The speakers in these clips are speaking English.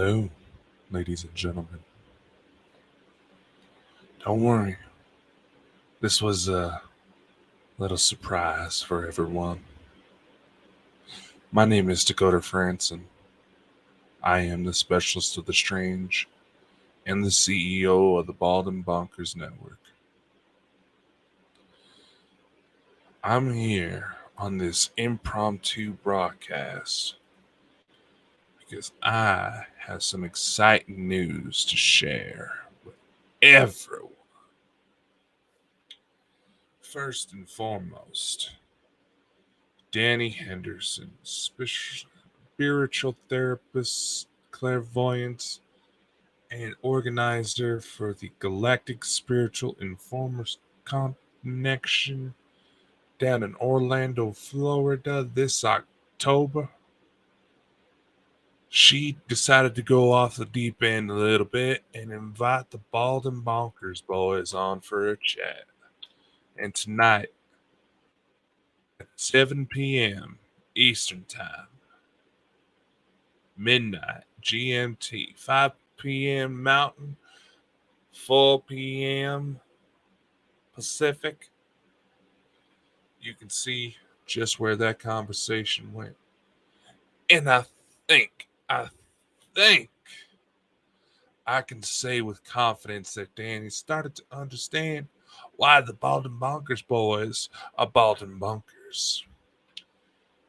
Hello, ladies and gentlemen. Don't worry, this was a little surprise for everyone. My name is Dakota Franson. I am the specialist of the strange and the CEO of the Bald and Bonkers Network. I'm here on this impromptu broadcast because I have some exciting news to share with everyone. First and foremost, Dani Henderson, spiritual therapist, clairvoyant, and organizer for the Galactic Spiritual Informers Connection down in Orlando, Florida this October. She decided to go off the deep end a little bit and invite the Bald and Bonkers boys on for a chat. And tonight at 7 p.m. Eastern Time, midnight GMT, 5 p.m. Mountain, 4 p.m. Pacific, you can see just where that conversation went. And I think I can say with confidence that Dani started to understand why the Bald and Bonkers boys are Bald and Bonkers.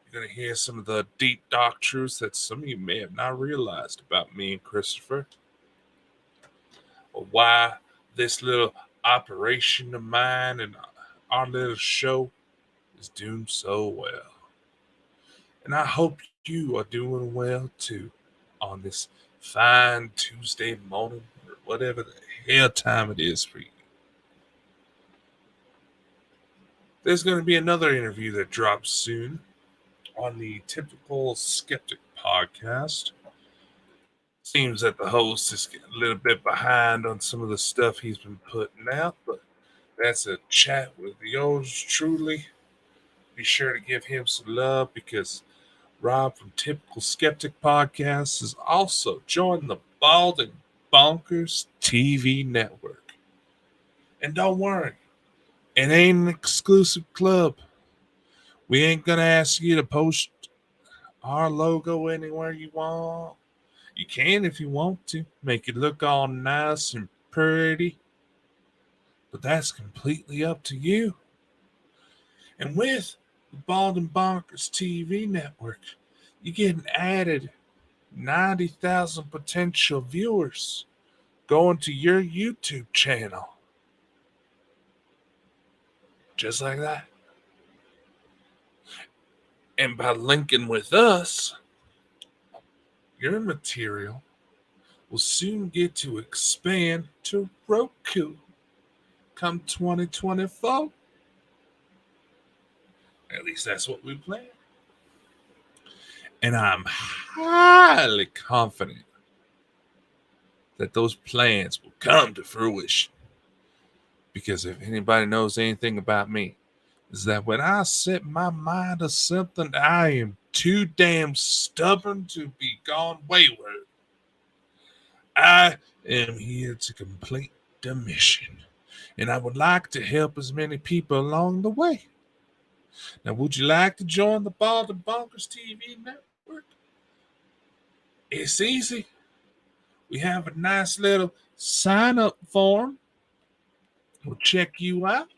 You're going to hear some of the deep, dark truths that some of you may have not realized about me and Christopher. Or why this little operation of mine and our little show is doing so well. And I hope you are doing well too on this fine Tuesday morning or whatever the hell time it is for you. There's going to be another interview that drops soon on the Typical Skeptic podcast. Seems that the host is getting a little bit behind on some of the stuff he's been putting out, but that's a chat with yours truly. Be sure to give him some love because Rob from Typical Skeptic Podcast has also joined the Bald and Bonkers TV network. And don't worry, it ain't an exclusive club. We ain't going to ask you to post our logo anywhere you want. You can if you want to, make it look all nice and pretty. But that's completely up to you. And with the Bald and Bonkers TV network, you get an added 90,000 potential viewers going to your YouTube channel. Just like that. And by linking with us, your material will soon get to expand to Roku come 2024. At least that's what we plan. And I'm highly confident that those plans will come to fruition. Because if anybody knows anything about me, is that when I set my mind to something, I am too damn stubborn to be gone wayward. I am here to complete the mission. And I would like to help as many people along the way. Now, would you like to join the Bald and Bonkers TV network? It's easy. We have a nice little sign-up form. We'll check you out.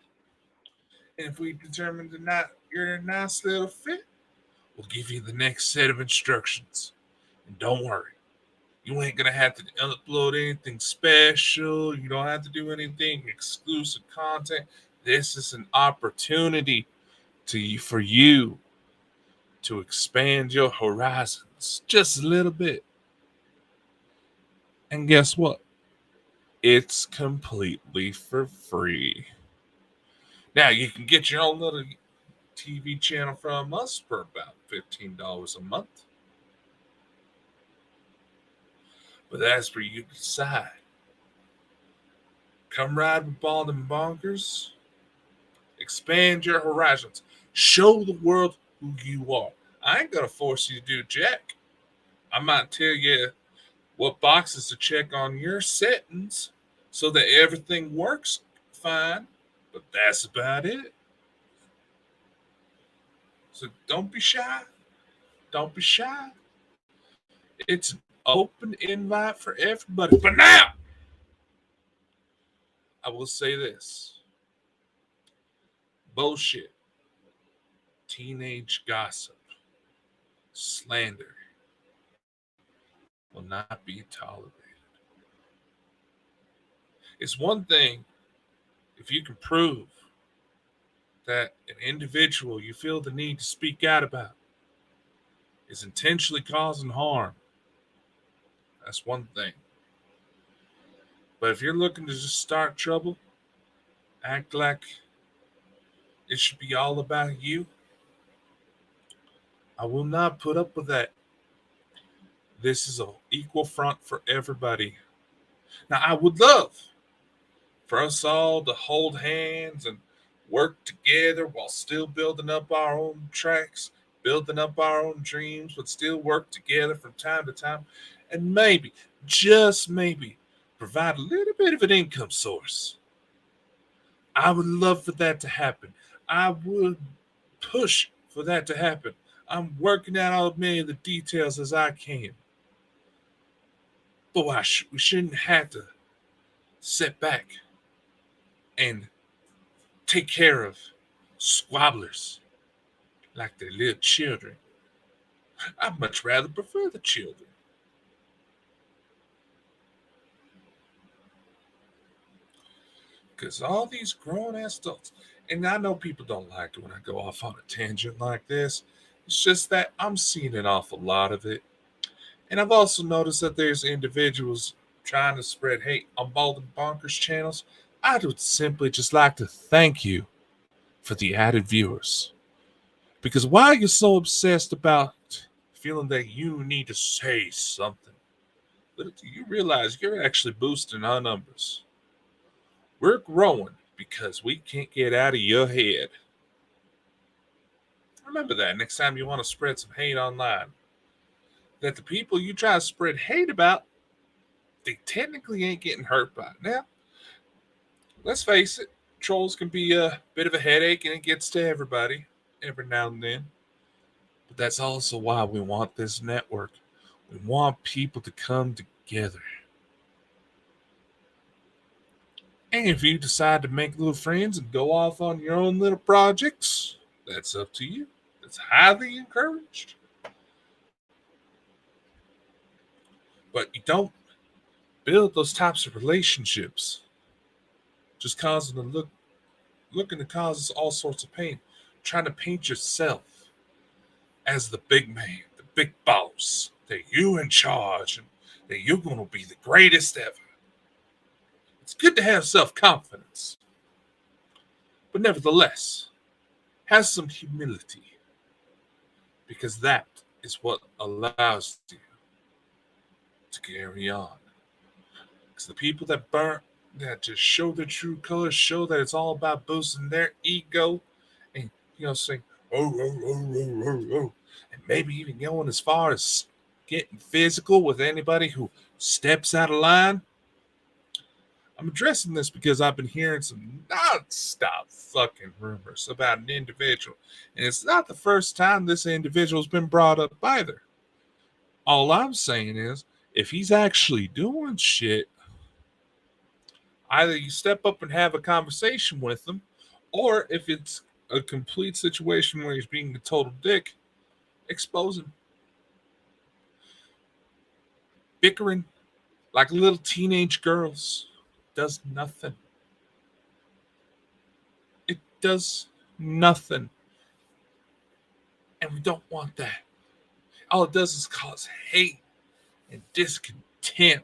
And if we determine that you're a nice little fit, we'll give you the next set of instructions. And don't worry, you ain't going to have to upload anything special. You don't have to do anything exclusive content. This is an opportunity for you to expand your horizons just a little bit. And guess what? It's completely for free. Now, you can get your own little TV channel from us for about $15 a month. But that's for you to decide. Come ride with Bald and Bonkers. Expand your horizons. Show the world who you are. I ain't going to force you to do jack. I might tell you what boxes to check on your settings so that everything works fine. But that's about it. So don't be shy. Don't be shy. It's an open invite for everybody. But now, I will say this: bullshit, teenage gossip, slander will not be tolerated. It's one thing if you can prove that an individual you feel the need to speak out about is intentionally causing harm. That's one thing. But if you're looking to just start trouble, act like it should be all about you, I will not put up with that. This is an equal front for everybody. Now, I would love for us all to hold hands and work together while still building up our own tracks, building up our own dreams, but still work together from time to time. And maybe, just maybe, provide a little bit of an income source. I would love for that to happen. I would push for that to happen. I'm working out as many of the details as I can. But we shouldn't have to sit back and take care of squabblers like they're little children. I'd much rather prefer the children. Because all these grown-ass adults, and I know people don't like it when I go off on a tangent like this. It's just that I'm seeing an awful lot of it. And I've also noticed that there's individuals trying to spread hate on both the Bonkers channels. I would simply just like to thank you for the added viewers. Because why are you so obsessed about feeling that you need to say something? Little do you realize you're actually boosting our numbers. We're growing because we can't get out of your head. Remember that next time you want to spread some hate online. That the people you try to spread hate about, they technically ain't getting hurt by it. Now, let's face it, trolls can be a bit of a headache and it gets to everybody every now and then. But that's also why we want this network. We want people to come together. And if you decide to make little friends and go off on your own little projects, that's up to you. It's highly encouraged. But you don't build those types of relationships just causing to looking to cause all sorts of pain. Trying to paint yourself as the big man, the big boss, that you in charge and that you're going to be the greatest ever. It's good to have self-confidence. But nevertheless, have some humility. Because that is what allows you to carry on. Because the people that just show their true colors, show that it's all about boosting their ego, and saying oh, and maybe even going as far as getting physical with anybody who steps out of line. I'm addressing this because I've been hearing some non-stop fucking rumors about an individual, and it's not the first time this individual's been brought up either. All I'm saying is, if he's actually doing shit, either you step up and have a conversation with him, or if it's a complete situation where he's being a total dick, expose him. Bickering like little teenage girls does nothing. It does nothing. And we don't want that. All it does is cause hate and discontent,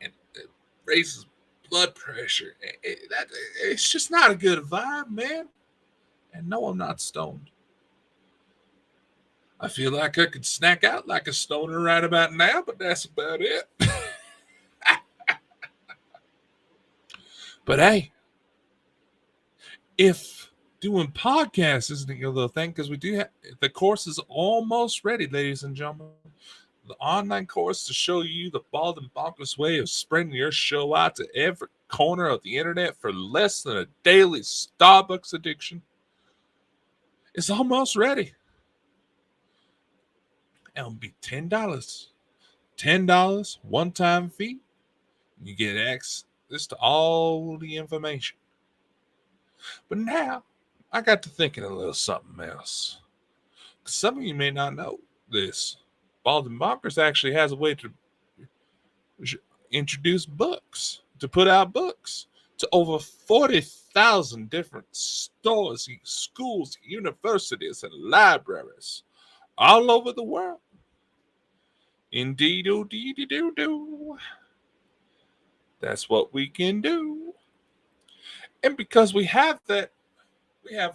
and it raises blood pressure. It's just not a good vibe, man. And no, I'm not stoned. I feel like I could snack out like a stoner right about now, but that's about it. But hey, if doing podcasts isn't your little thing, because we do have the course is almost ready, ladies and gentlemen. the online course to show you the bald and bonkers way of spreading your show out to every corner of the internet for less than a daily Starbucks addiction is almost ready. It'll be $10. $10 one-time fee. You get access to all the information. But now, I got to thinking a little something else. Some of you may not know this. Bald and Bonkers actually has a way to introduce books, to put out books to over 40,000 different stores, schools, universities, and libraries all over the world. Indeed-o-dee-dee-doo-doo. That's what we can do. And because we have that, we have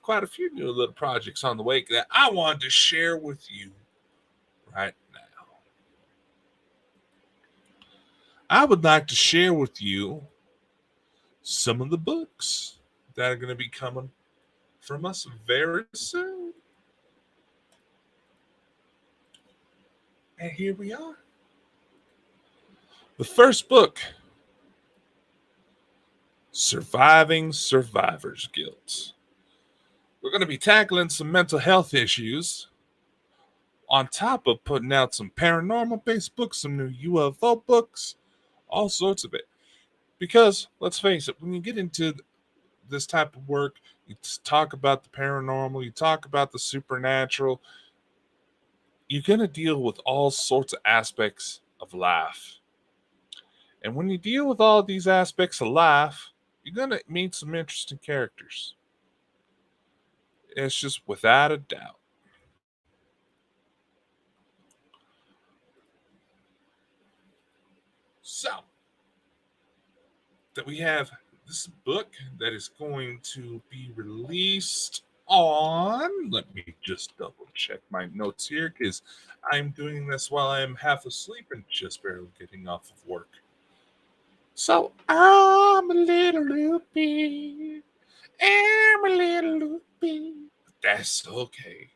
quite a few new little projects on the way that I wanted to share with you right now. I would like to share with you some of the books that are going to be coming from us very soon. And here we are. The first book, Surviving Survivor's Guilt. We're going to be tackling some mental health issues on top of putting out some paranormal-based books, some new UFO books, all sorts of it. Because, let's face it, when you get into this type of work, you talk about the paranormal, you talk about the supernatural, you're going to deal with all sorts of aspects of life. And when you deal with all these aspects of life, you're going to meet some interesting characters. It's just without a doubt. So, that we have this book that is going to be released on, let me just double check my notes here because I'm doing this while I'm half asleep and just barely getting off of work. So I'm a little loopy. I'm a little loopy. But that's okay.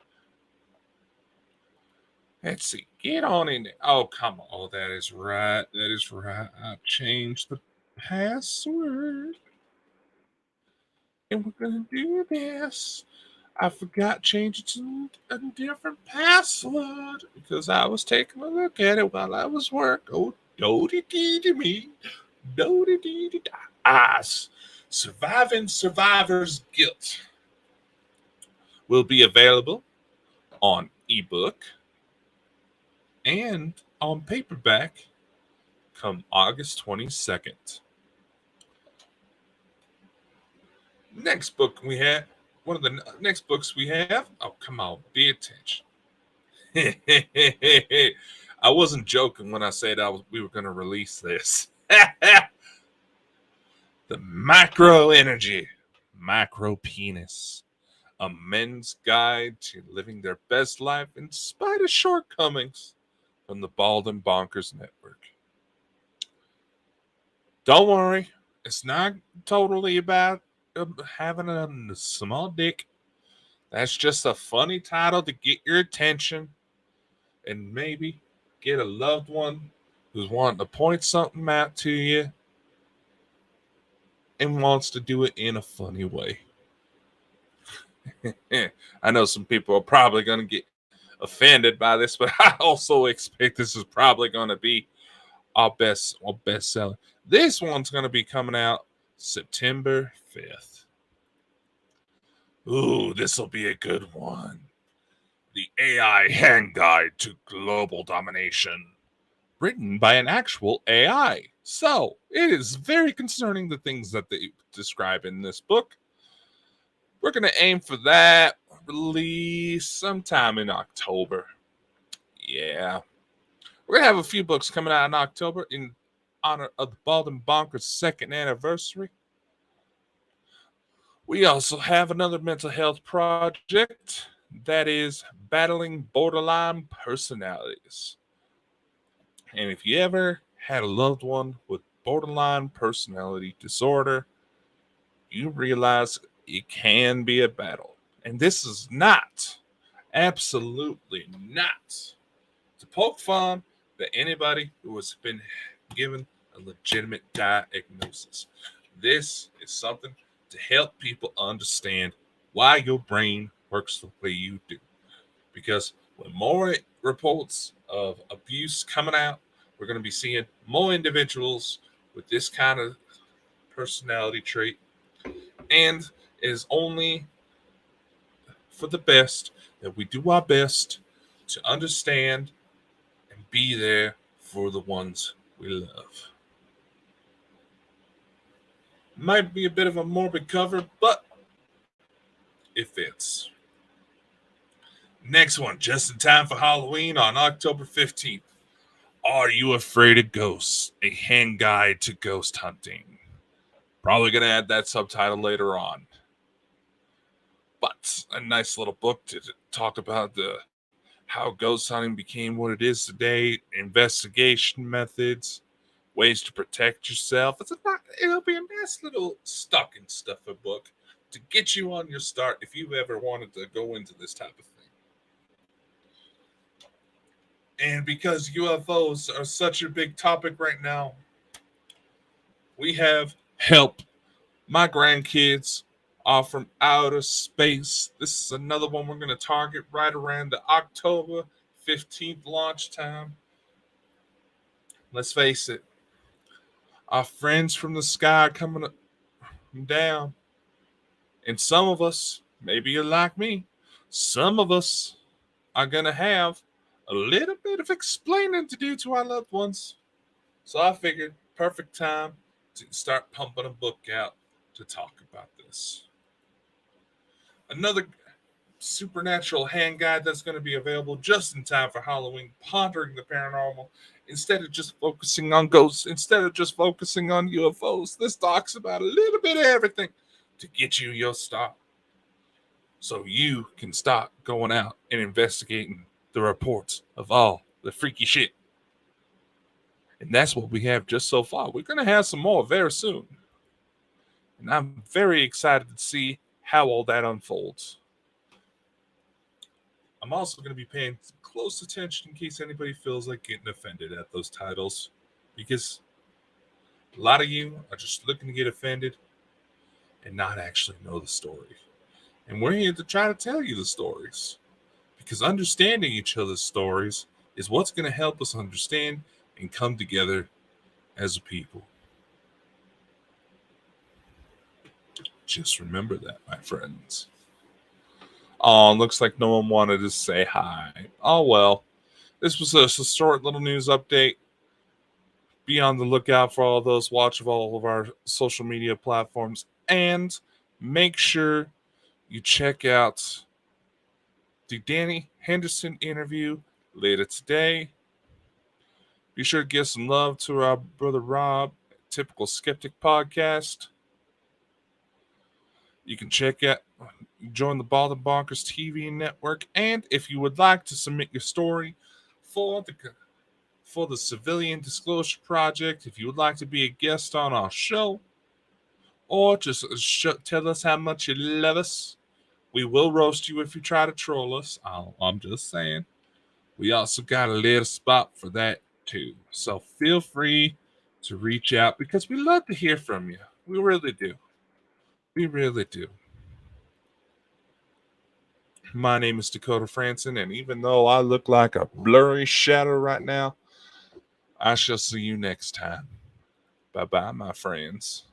Let's see. Get on in there. Oh, come on. Oh, that is right. That is right. I changed the password. And we're going to do this. I forgot to change it to a different password because I was taking a look at it while I was work. Oh, do-de-dee-de-me. Do-de-dee-de-da. Surviving Survivor's Guilt will be available on ebook and on paperback come August 22nd. Next book we have, one of the next books we have, oh, come on, pay attention. I wasn't joking when I said we were going to release this. The Macro Energy, Macro Penis, a men's guide to living their best life in spite of shortcomings, from the Bald and Bonkers Network. Don't worry, it's not totally about having a small dick. That's just a funny title to get your attention and maybe get a loved one who's wanting to point something out to you and wants to do it in a funny way. I know some people are probably going to get offended by this, but I also expect this is probably going to be our best seller. This one's going to be coming out September 5th. Ooh, this will be a good one. The AI Hand Guide to Global Domination. Written by an actual AI. So, it is very concerning, the things that they describe in this book. We're going to aim for that release sometime in October. Yeah. We're going to have a few books coming out in October in honor of the Bald and Bonkers 2nd anniversary. We also have another mental health project that is Battling Borderline Personalities. And if you ever had a loved one with borderline personality disorder, you realize it can be a battle. And this is not Absolutely not. To poke fun at anybody who has been given a legitimate diagnosis. This is something to help people understand why your brain works the way you do. Because when more reports of abuse coming out, we're going to be seeing more individuals with this kind of personality trait. And it is only for the best that we do our best to understand and be there for the ones we love. Might be a bit of a morbid cover, but it fits. Next one, just in time for Halloween on October 15th. Are You Afraid of Ghosts? A Hand Guide to Ghost Hunting. Probably going to add that subtitle later on. But a nice little book to talk about how ghost hunting became what it is today, investigation methods, ways to protect yourself. It'll be a nice little stocking stuffer book to get you on your start if you've ever wanted to go into this type of thing. And because UFOs are such a big topic right now, we have Help, My Grandkids Are From Outer Space. This is another one we're going to target right around the October 15th launch time. Let's face it, our friends from the sky are coming down. And some of us, maybe you're like me, some of us are going to have a little bit of explaining to do to our loved ones. So I figured perfect time to start pumping a book out to talk about this. Another supernatural hand guide that's going to be available just in time for Halloween, Pondering the Paranormal. Instead of just focusing on ghosts, instead of just focusing on UFOs, this talks about a little bit of everything to get you your start. So you can start going out and investigating the reports of all the freaky shit. And that's what we have just so far. We're going to have some more very soon. And I'm very excited to see how all that unfolds. I'm also going to be paying close attention in case anybody feels like getting offended at those titles. Because a lot of you are just looking to get offended and not actually know the story. And we're here to try to tell you the stories. Because understanding each other's stories is what's going to help us understand and come together as a people. Just remember that, my friends. Oh, looks like no one wanted to say hi. Oh, well. This was a short little news update. Be on the lookout for all those. Watch all of our social media platforms. And make sure you check out the Dani Henderson interview later today. Be sure to give some love to our brother Rob, Typical Skeptic Podcast. You can join the Bonkers TV network, and if you would like to submit your story for the Civilian Disclosure Project, if you would like to be a guest on our show, or just tell us how much you love us, we will roast you if you try to troll us. I'm just saying. We also got a little spot for that too. So feel free to reach out because we love to hear from you. We really do. We really do. My name is Dakota Franson, and even though I look like a blurry shadow right now, I shall see you next time. Bye-bye, my friends.